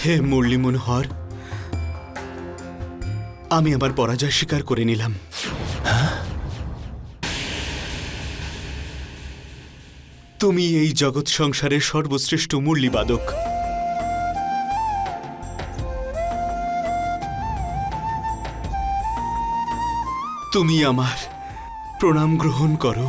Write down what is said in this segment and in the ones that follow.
হে মুরলী মনোহর, আমি আমার পরাজয় স্বীকার করে নিলাম। তুমি এই জগৎ সংসারের সর্বশ্রেষ্ঠ মুরলীবাদক। তুমি আমার প্রণাম গ্রহণ করো।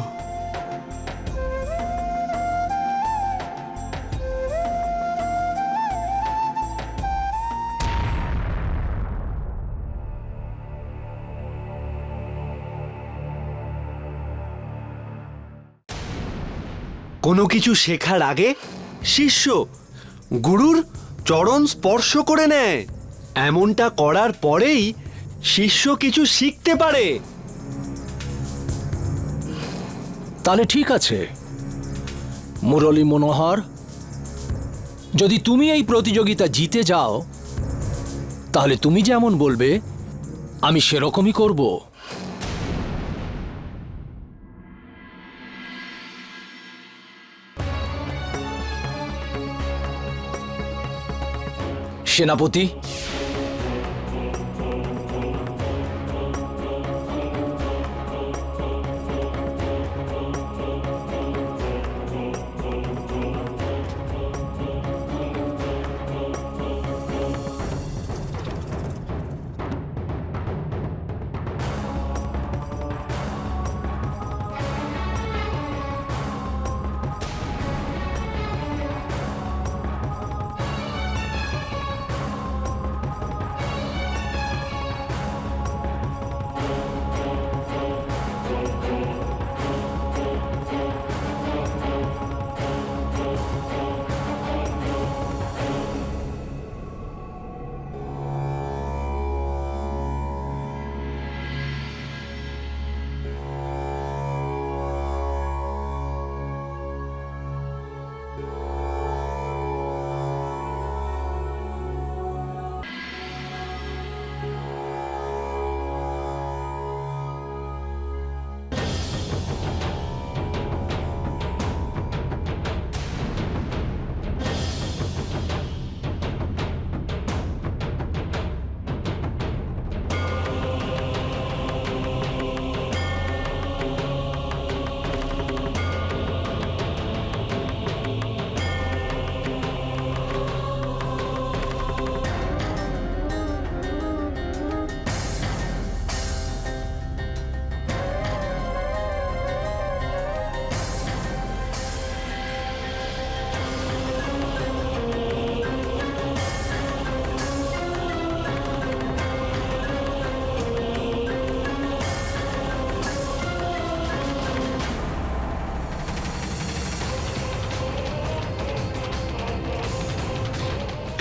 কোনো কিছু শেখার আগে শিষ্য গুরুর চরণ স্পর্শ করে নেয়। এমনটা করার পরেই শিষ্য কিছু শিখতে পারে। তাহলে ঠিক আছে মুরলী মনোহর, যদি তুমি এই প্রতিযোগিতা জিতে যাও তাহলে তুমি যেমন বলবে আমি সেরকমই করব। সেনাপতি,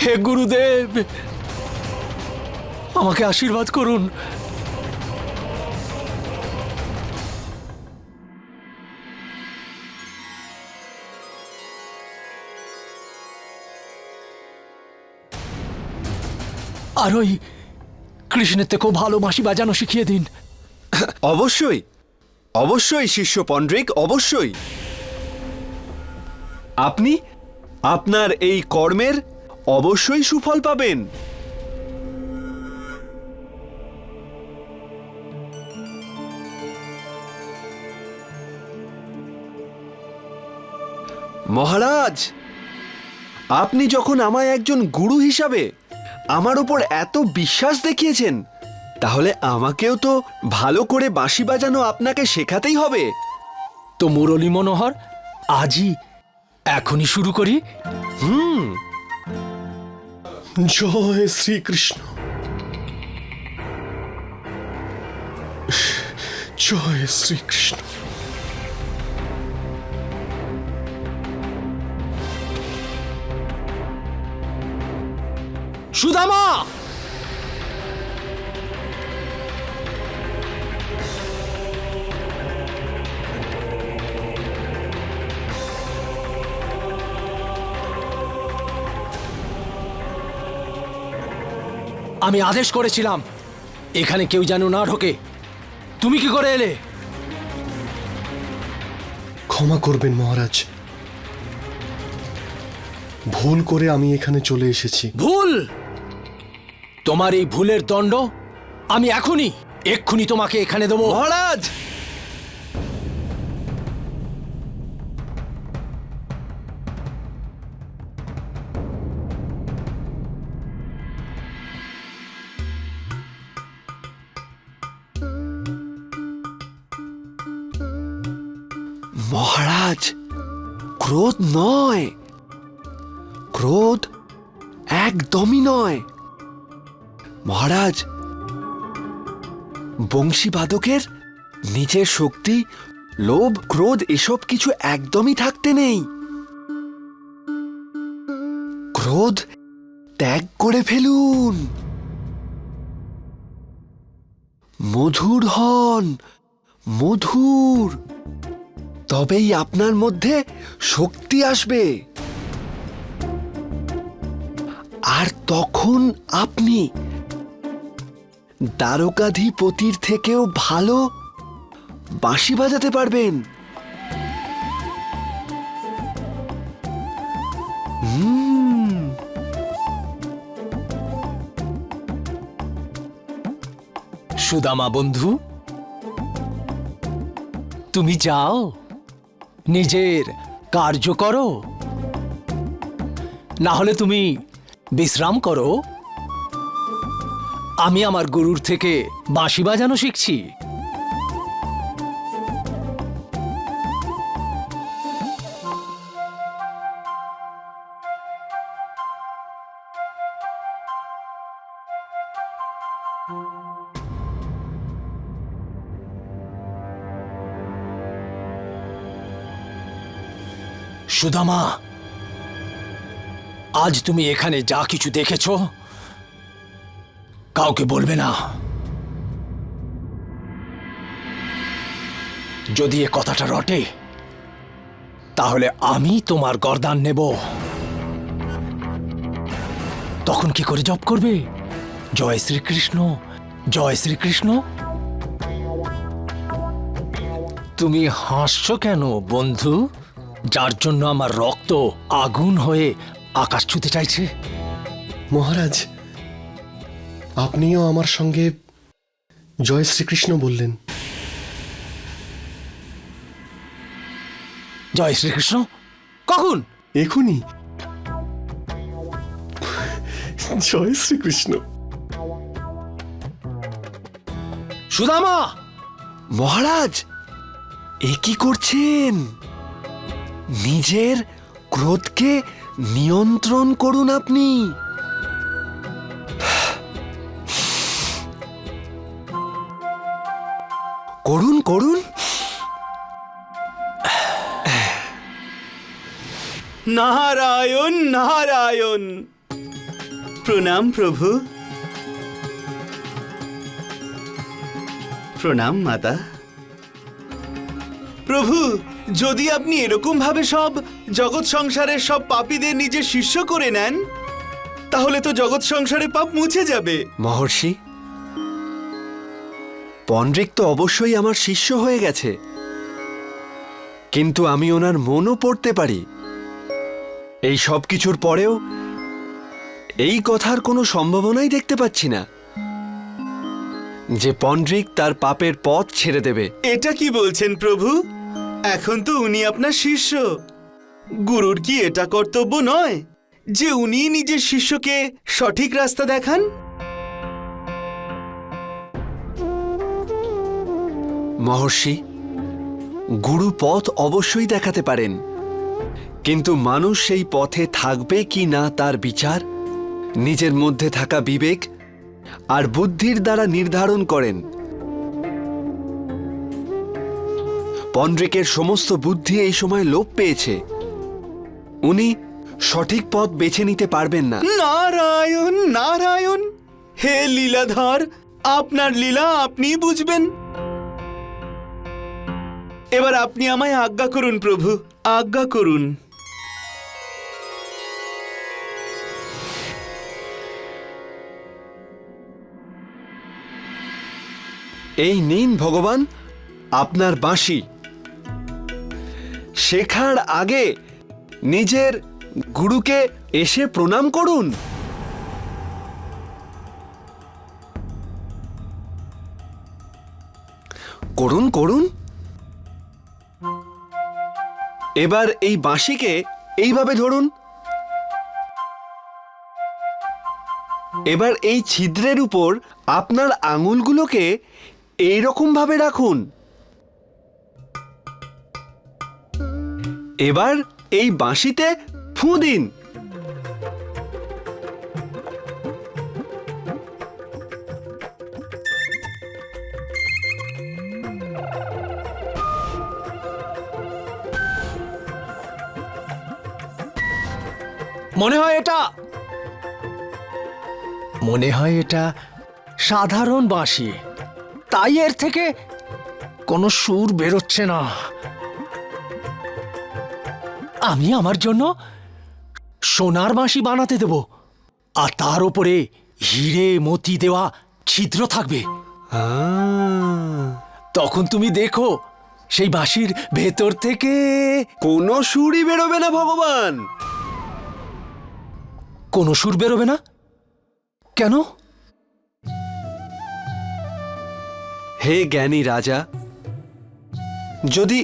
হে গুরুদেব, আমাকে আশীর্বাদ করুন। আর ওই কৃষ্ণের থেকেও ভালো বাঁশি বাজানো শিখিয়ে দিন। অবশ্যই অবশ্যই শিষ্য পন্ড্রিক, অবশ্যই। আপনি আপনার এই কর্মের অবশ্যই সুফল পাবেন। মহারাজ, আপনি যখন আমায় একজন গুরু হিসাবে আমার উপর এত বিশ্বাস দেখিয়েছেন, তাহলে আমাকেও তো ভালো করে বাঁশি বাজানো আপনাকে শেখাতেই হবে। তো মুরলী মনোহর, আজই এখনই শুরু করি। জয় শ্রীকৃষ্ণ, জয় শ্রীকৃষ্ণ। সুদামা, আমি আদেশ করেছিলাম এখানে কেউ যেন না ঢোকে। তুমি কি করে এলে? ক্ষমা করবেন মহারাজ, ভুল করে আমি এখানে চলে এসেছি। ভুল? তোমার এই ভুলের দণ্ড আমি এক্ষুনি তোমাকে এখানে দেবো। মহারাজ, মহারাজ, ক্রোধ নয়, ক্রোধ একদমই নয়। মহারাজ, বংশীবাদকের নিজের শক্তি, লোভ, ক্রোধ এসব কিছু একদমই থাকতে নেই। ক্রোধ ত্যাগ করে ফেলুন, মধুর হন, মধুর। তবেই আপনার মধ্যে শক্তি আসবে, আর তখন আপনি দ্বারকাধিপতির থেকেও ভালো বাঁশি বাজাতে পারবেন। সুদামা বন্ধু, তুমি যাও, নিজের কার্য করো, না হলে তুমি বিশ্রাম করো। আমি আমার গুরুর থেকে বাঁশি বাজানো শিখছি। সুদামা, আজ তুমি এখানে যা কিছু দেখেছ কাউকে বলবে না। যদি এ কথাটা রটে তাহলে আমি তোমার গর্দান নেব। তখন কি করে জপ করবে? জয় শ্রীকৃষ্ণ, জয় শ্রীকৃষ্ণ। তুমি হাসছো কেন বন্ধু, যার জন্য আমার রক্ত আগুন হয়ে আকাশ ছুঁতে চাইছে? মহারাজ, আপনিও আমার সঙ্গে জয় শ্রীকৃষ্ণ বললেন। জয় শ্রীকৃষ্ণ? কখন? এখুনি। জয় শ্রীকৃষ্ণ। সুদামা! মহারাজ, এ কি করছেন? নিজের ক্রোধকে নিয়ন্ত্রণ করুন আপনি। করুন করুন। নারায়ণ নারায়ণ। প্রণাম প্রভু। প্রণাম মাতা। প্রভু, যদি আপনি এরকম ভাবে সব জগৎ সংসারের সব পাপীদের নিজের শিষ্য করে নেন, তাহলে তো জগৎ সংসারে পাপ মুছে যাবে। মহর্ষি, পন্ড্রিক তো অবশ্যই আমার শিষ্য হয়ে গেছে, কিন্তু আমি ওনার মনও পড়তে পারি। এই সব কিছুর পরেও এই কথার কোনো সম্ভাবনাই দেখতে পাচ্ছি না যে পন্ড্রিক তার পাপের পথ ছেড়ে দেবে। এটা কি বলছেন প্রভু? এখন তো উনি আপনার শিষ্য। গুরুর কি এটা কর্তব্য নয় যে উনি নিজের শিষ্যকে সঠিক রাস্তা দেখান? মহর্ষি, গুরু পথ অবশ্যই দেখাতে পারেন, কিন্তু মানুষ সেই পথে থাকবে কি না তার বিচার নিজের মধ্যে থাকা বিবেক আর বুদ্ধির দ্বারা নির্ধারণ করেন। পন্ড্রিকের সমস্ত বুদ্ধি এই সময় লোপ পেয়েছে। উনি সঠিক পথ বেছে নিতে পারবেন না। নারায়ণ নারায়ণ। হে লীলাধর, আপনার লীলা আপনি বুঝবেন। এবার আপনি আমায় আজ্ঞা করুন প্রভু, আজ্ঞা করুন। এই নিন ভগবান আপনার বাঁশি। শেখার আগে নিজের গুরুকে এসে প্রণাম করুন। করুন করুন। এবার এই বাঁশিকে এইভাবে ধরুন। এবার এই ছিদ্রের উপর আপনার আঙুলগুলোকে এইরকম ভাবে রাখুন। এবার এই বাঁশিতে ফুঁ দিন। মনে হয় এটা সাধারণ বাঁশি, তাই এর থেকে কোনো সুর বেরোচ্ছে না। আমি আমার জন্য সোনার বাঁশি বানাতে দেব, আর তার উপরে হিরে মতি দেওয়া ছিদ্র থাকবে। তখন তুমি দেখো সেই বাঁশির ভেতর থেকে কোনো সুরই বেরোবে না ভগবান। কোনো সুর বেরোবে না? কেন? হে জ্ঞানী রাজা, যদি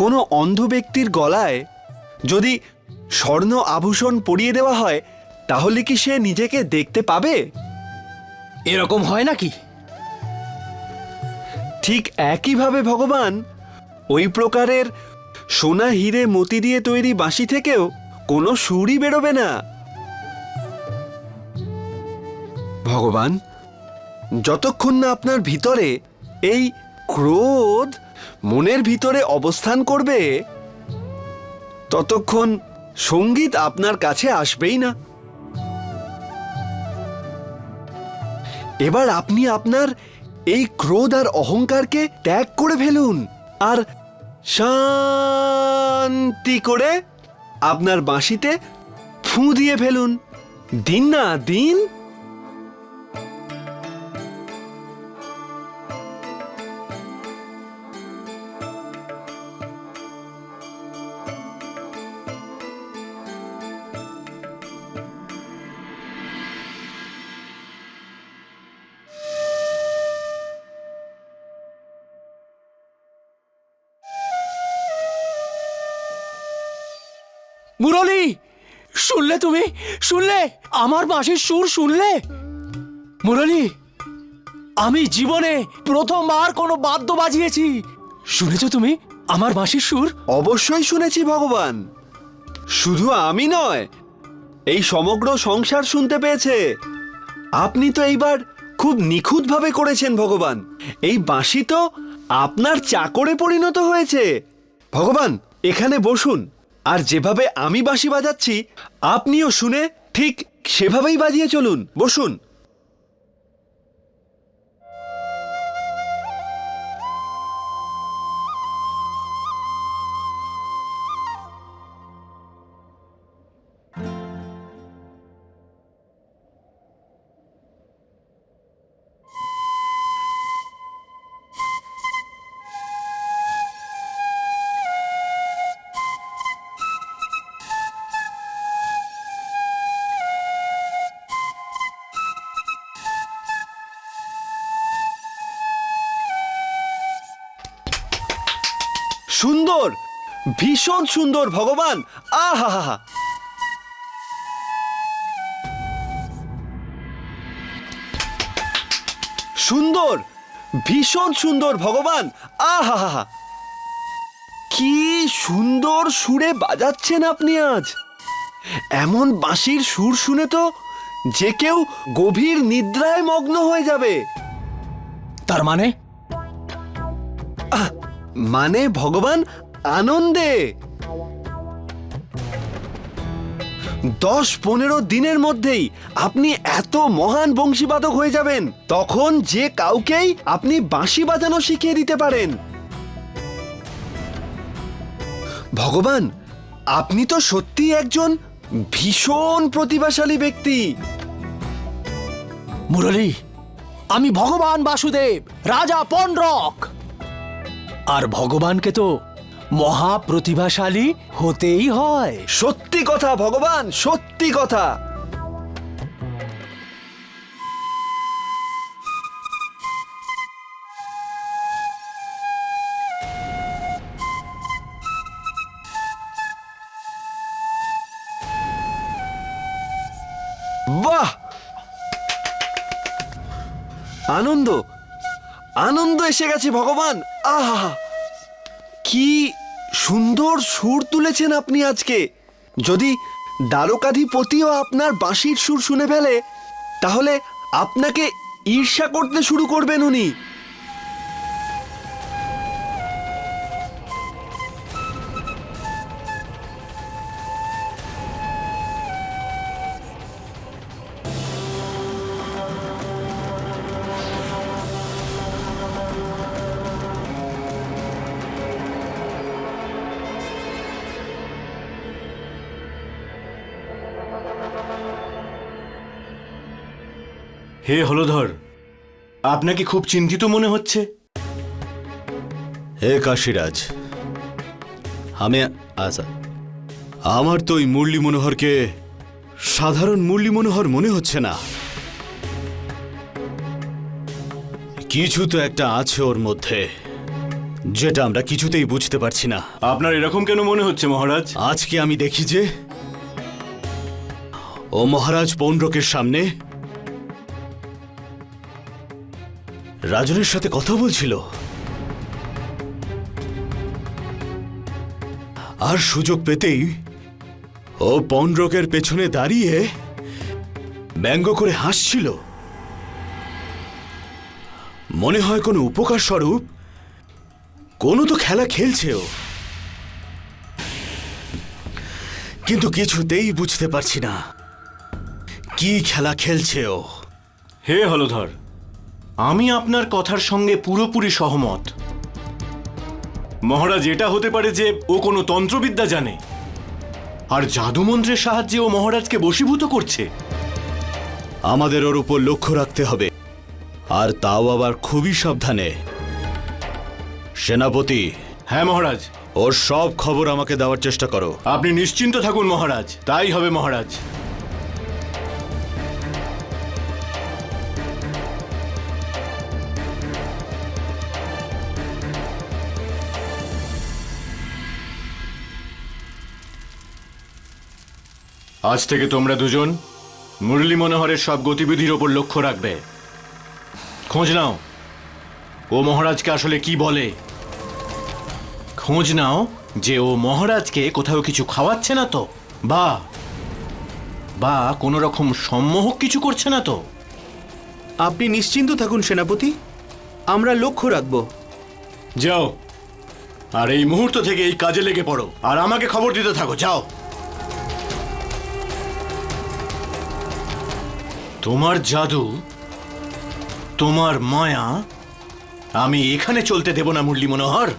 কোনো অন্ধ ব্যক্তির গলায় যদি স্বর্ণ আভূষণ পরিয়ে দেওয়া হয়, তাহলে কি সে নিজেকে দেখতে পাবে? এরকম হয় নাকি? ঠিক একইভাবে ভগবান, ওই প্রকারের সোনা হিরে মতি দিয়ে তৈরি বাঁশি থেকেও কোনো সুরই বেরোবে না। ভগবান, যতক্ষণ না আপনার ভিতরে এই ক্রোধ মনের ভিতরে অবস্থান করবে, ততক্ষণ সঙ্গীত আপনার কাছে আসবেই না। এবার আপনি আপনার এই ক্রোধ আর অহংকারকে ত্যাগ করে ফেলুন, আর শান্তি করে আপনার বাঁশিতে ফুঁ দিয়ে ফেলুন। দিন না দিন। মুরলী, শুনলে? তুমি শুনলে? আমার বাঁশির সুর শুনলে? মুরলী, আমি জীবনে প্রথমবার কোনো বাদ্য বাজিয়েছি। শুনেছো তুমি আমার বাঁশির সুর? অবশ্যই শুনেছি ভগবান। শুধু আমি নয়, এই সমগ্র সংসার শুনতে পেয়েছে। আপনি তো এইবার খুব নিখুঁতভাবে করেছেন ভগবান। এই বাঁশি তো আপনার চাকরে পরিণত হয়েছে। ভগবান, এখানে বসুন, আর যেভাবে আমি বাঁশি বাজাচ্ছি আপনিও শুনে ঠিক সেভাবেই বাজিয়ে চলুন। বসুন। সুন্দর, ভীষণ সুন্দর ভগবান। আহা! সুন্দর, ভীষণ সুন্দর ভগবান। আহা! কি সুন্দর সুরে বাজাচ্ছেন আপনি আজ। এমন বাঁশির সুর শুনে তো যে কেউ গভীর নিদ্রায় মগ্ন হয়ে যাবে। তার মানে? মানে ভগবান, আনন্দে। 10-15 দিনের মধ্যেই আপনি এত মহান বংশীবাদক হয়ে যাবেন, তখন যে কাউকেই আপনি বাঁশি বাজানো শিখিয়ে দিতে পারেন। ভগবান, আপনি তো সত্যি একজন ভীষণ প্রতিভাশালী ব্যক্তি। মুরলী, আমি ভগবান বাসুদেব, রাজা পনরক। আর ভগবানকে তো মহাপ্রতিভাশালী হতেই হয়। সত্যি কথা ভগবান, সত্যি কথা। বাহ, আনন্দ, আনন্দ এসে গেছে ভগবান। আহা, কি সুন্দর সুর তুলেছেন আপনি আজকে। যদি দ্বারকাধিপতিও আপনার বাঁশির সুর শুনে ফেলে তাহলে আপনাকে ঈর্ষা করতে শুরু করবেন উনি। হে হলধর, আপনাকে খুব চিন্তিত মনে হচ্ছে। হে কাশীরাজ, আমার তো ওই মুরলী মনোহরকে সাধারণ মুরলী মনোহর মনে হচ্ছে না। কিছু তো একটা আছে ওর মধ্যে, যেটা আমরা কিছুতেই বুঝতে পারছি না। আপনার এরকম কেন মনে হচ্ছে মহারাজ? আজকে আমি দেখি যে ও মহারাজ পৌণ্ড্রকের সামনে রাজনের সাথে কথা বলছিল, আর সুযোগ পেতেই ও পৌণ্ড্রকের পেছনে দাঁড়িয়ে ব্যঙ্গ করে হাসছিল। মনে হয় কোনো উপকার স্বরূপ কোনো তো খেলা খেলছে ও, কিন্তু কিছুতেই বুঝতে পারছি না কি খেলা খেলছে ও। হে হলধর, আমি আপনার কথার সঙ্গে পুরোপুরি সহমত। মহারাজ, এটা হতে পারে যে ও কোনো তন্ত্রবিদ্যা জানে, আর জাদুমন্ত্রের সাহায্যে ও মহারাজকে বশীভূত করছে। আমাদের ওর উপর লক্ষ্য রাখতে হবে, আর তাও আবার খুবই সাবধানে। সেনাপতি, হ্যাঁ মহারাজ। ওর সব খবর আমাকে দেওয়ার চেষ্টা করো। আপনি নিশ্চিন্ত থাকুন মহারাজ, তাই হবে মহারাজ। আজ থেকে তোমরা দুজন মুরলী মনোহরের সব গতিবিধির ওপর লক্ষ্য রাখবে। খোঁজ নাও ও মহারাজকে আসলে কি বলে। খোঁজ নাও যে ও মহারাজকে কোথাও কিছু খাওয়াচ্ছে না তো, বা কোনো রকম সম্মোহক কিছু করছে না তো। আপনি নিশ্চিন্ত থাকুন সেনাপতি, আমরা লক্ষ্য রাখব। যাও, আর এই মুহূর্ত থেকে এই কাজে লেগে পড়ো, আর আমাকে খবর দিতে থাকো। যাও। তোমার জাদু, তোমার মায়া আমি এখানে চলতে দেব না মুরলী মনোহর।